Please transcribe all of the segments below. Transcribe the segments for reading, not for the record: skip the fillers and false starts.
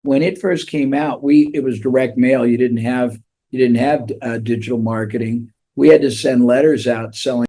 when it first came out, it was direct mail. You didn't have digital marketing. We had to send letters out selling.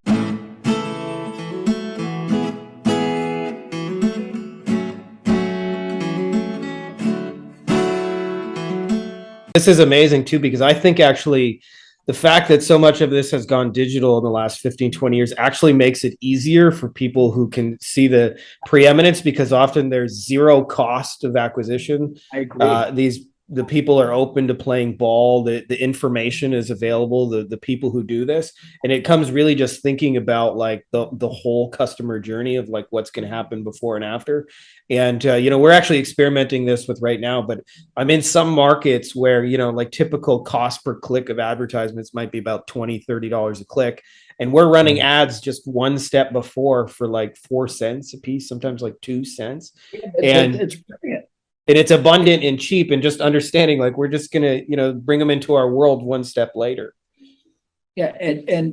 This is amazing too, because I think actually the fact that so much of this has gone digital in the last 15, 20 years actually makes it easier for people who can see the preeminence, because often there's zero cost of acquisition. I agree. The people are open to playing ball. The information is available. The people who do this, and it comes really just thinking about like the whole customer journey of like what's going to happen before and after. And we're actually experimenting this with right now, but I'm in some markets where, like typical cost per click of advertisements might be about $20, $30 a click. And we're running ads just one step before for like 4 cents a piece, sometimes like 2 cents. Yeah, And it's brilliant. and it's abundant and cheap, and just understanding like we're just gonna, bring them into our world one step later. Yeah,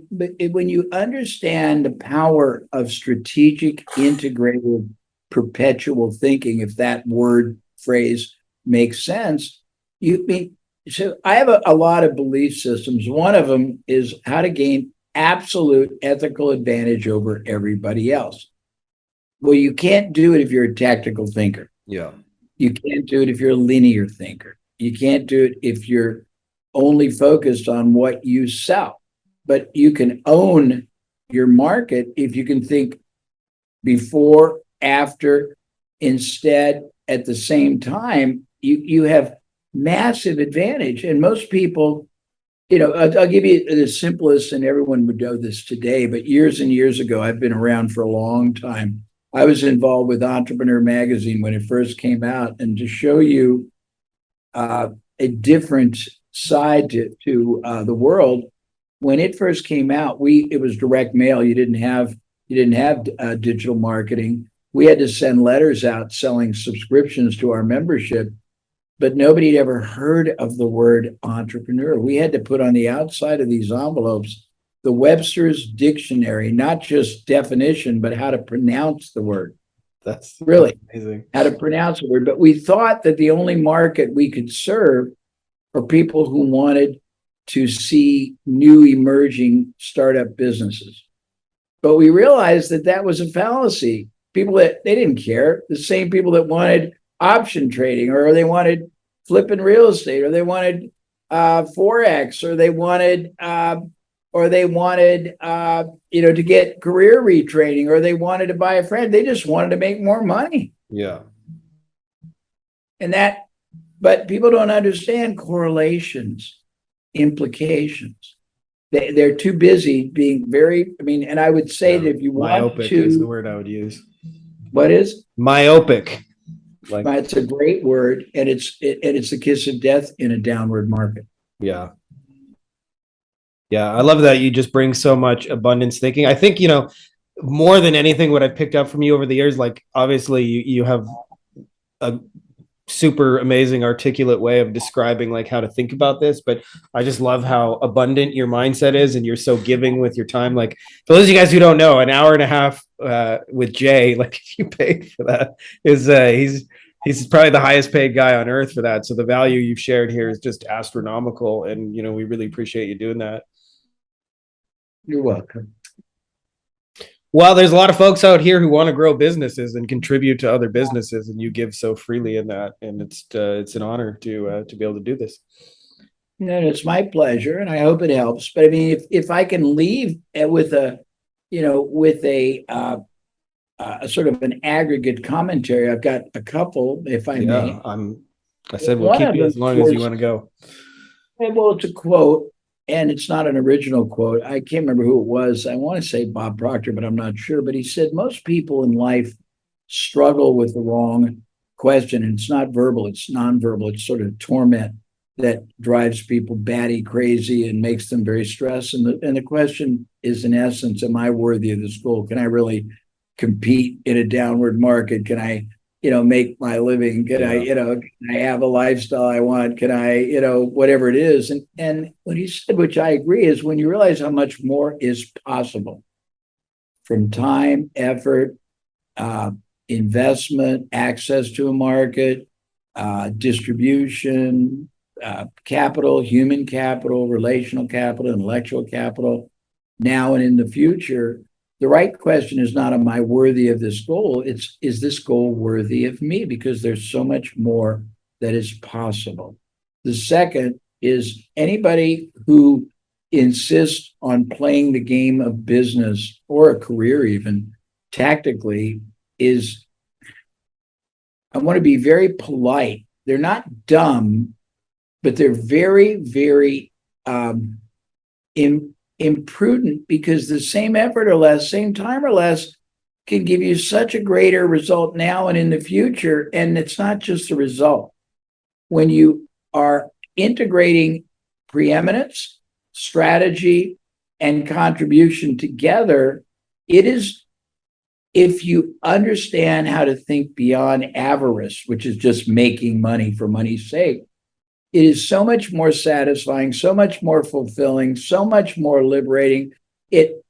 but when you understand the power of strategic, integrated, perpetual thinking, if that word phrase makes sense, you mean so. I have a lot of belief systems. One of them is how to gain absolute ethical advantage over everybody else. Well, you can't do it if you're a tactical thinker. Yeah. You can't do it if you're a linear thinker. You can't do it if you're only focused on what you sell. But you can own your market if you can think before, after, instead, at the same time. You have massive advantage. And most people, I'll give you the simplest, and everyone would know this today, but years and years ago, I've been around for a long time. I was involved with Entrepreneur Magazine when it first came out, and to show you a different side to the world, when it first came out, it was direct mail. You didn't have digital marketing. We had to send letters out selling subscriptions to our membership, but nobody had ever heard of the word entrepreneur. We had to put on the outside of these envelopes the Webster's dictionary, not just definition, but how to pronounce the word. That's Really, amazing. how to pronounce the word. But we thought that the only market we could serve are people who wanted to see new emerging startup businesses. But we realized that that was a fallacy. People that they didn't care, the same people that wanted option trading, or they wanted flipping real estate, or they wanted Forex, or they wanted to get career retraining, or they wanted to buy a friend. They just wanted to make more money. Yeah. But people don't understand correlations, implications. They're too busy being very, and I would say that if you want myopic is the word I would use. What is? Myopic. It's a great word, and it's the kiss of death in a downward market. Yeah. Yeah, I love that you just bring so much abundance thinking. I think, more than anything, what I've picked up from you over the years, like obviously you have a super amazing articulate way of describing like how to think about this, but I just love how abundant your mindset is, and you're so giving with your time. Like for those of you guys who don't know, an hour and a half with Jay, like if you paid for that, is he's probably the highest paid guy on earth for that. So the value you've shared here is just astronomical, and we really appreciate you doing that. You're welcome. Well, there's a lot of folks out here who want to grow businesses and contribute to other businesses, and you give so freely in that, and it's an honor to be able to do this. No, it's my pleasure, and I hope it helps. But if I can leave with a sort of an aggregate commentary, I've got a couple, if I may. I said we'll keep you as long as you want to go. Well, it's a quote. And it's not an original quote. I can't remember who it was. I want to say Bob Proctor, but I'm not sure. But he said most people in life struggle with the wrong question. And it's not verbal, it's nonverbal. It's sort of torment that drives people batty crazy and makes them very stressed. And the question is, in essence, am I worthy of this goal? Can I really compete in a downward market? Can I make my living? Can I have a lifestyle I want? Can I, whatever it is? And what he said, which I agree, is when you realize how much more is possible from time, effort, investment, access to a market, distribution, capital, human capital, relational capital, intellectual capital, now and in the future. The right question is not, am I worthy of this goal? It's, is this goal worthy of me? Because there's so much more that is possible. The second is, anybody who insists on playing the game of business or a career, even tactically, is, I want to be very polite. They're not dumb, but they're very, very imprudent, because the same effort or less, same time or less, can give you such a greater result now and in the future. And it's not just the result. When you are integrating preeminence, strategy, and contribution together, it is, if you understand how to think beyond avarice, which is just making money for money's sake, it is so much more satisfying, so much more fulfilling, so much more liberating. It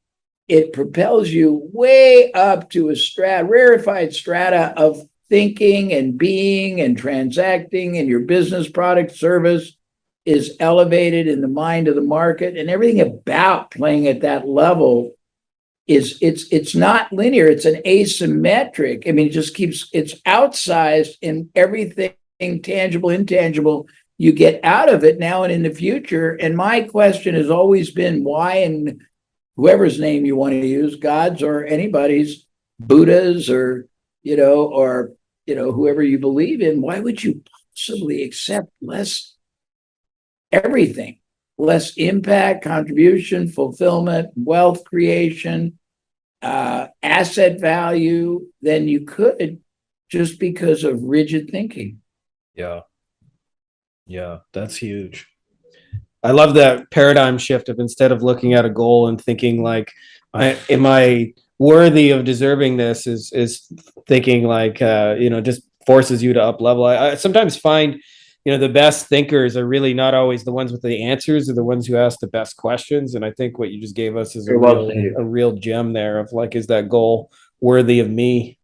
propels you way up to a rarefied strata of thinking and being and transacting, and your business, product, service is elevated in the mind of the market, and everything about playing at that level is, it's not linear, it's an asymmetric. I mean, it just keeps, it's outsized in everything, tangible, intangible, you get out of it now and in the future. And my question has always been, why, and whoever's name you want to use, God's or anybody's, Buddha's, or whoever you believe in, why would you possibly accept less everything, less impact, contribution, fulfillment, wealth creation, asset value than you could, just because of rigid thinking? Yeah, that's huge. I love that paradigm shift of, instead of looking at a goal and thinking like, am I worthy of deserving this, is thinking like, just forces you to up level. I sometimes find, the best thinkers are really not always the ones with the answers, or the ones who ask the best questions. And I think what you just gave us is a real gem there of like, is that goal worthy of me?